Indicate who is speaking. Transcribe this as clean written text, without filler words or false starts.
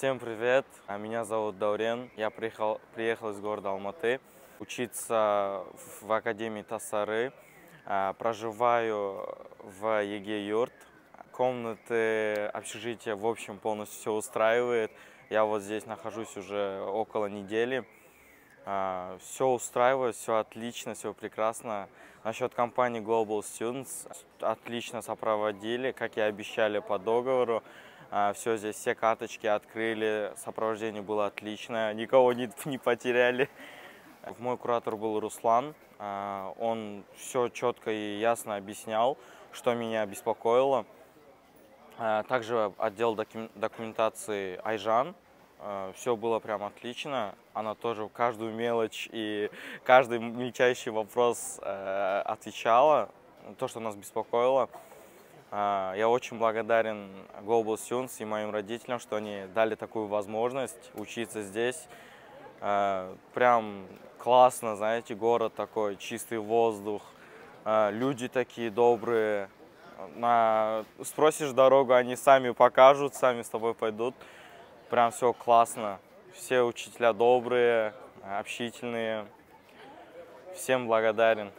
Speaker 1: Всем привет, меня зовут Даурен, я приехал из города Алматы учиться в Академии Тассары, проживаю в ЕГЭ-юрт, комнаты, общежития, в общем, полностью все устраивает. Я вот здесь нахожусь уже около недели, все устраивает, все отлично, все прекрасно. Насчет компании Global Students отлично сопроводили, как и обещали по договору. Все здесь, все карточки открыли, сопровождение было отличное, никого не потеряли. Мой куратор был Руслан, он все четко и ясно объяснял, что меня беспокоило. Также отдел документации Айжан. Все было прям отлично. Она тоже каждую мелочь и каждый мельчайший вопрос отвечала. То, что нас беспокоило. Я очень благодарен Global Students и моим родителям, что они дали такую возможность учиться здесь. Прям классно, знаете, город такой, чистый воздух, люди такие добрые. Спросишь дорогу, они сами покажут, сами с тобой пойдут. Прям все классно. Все учителя добрые, общительные. Всем благодарен.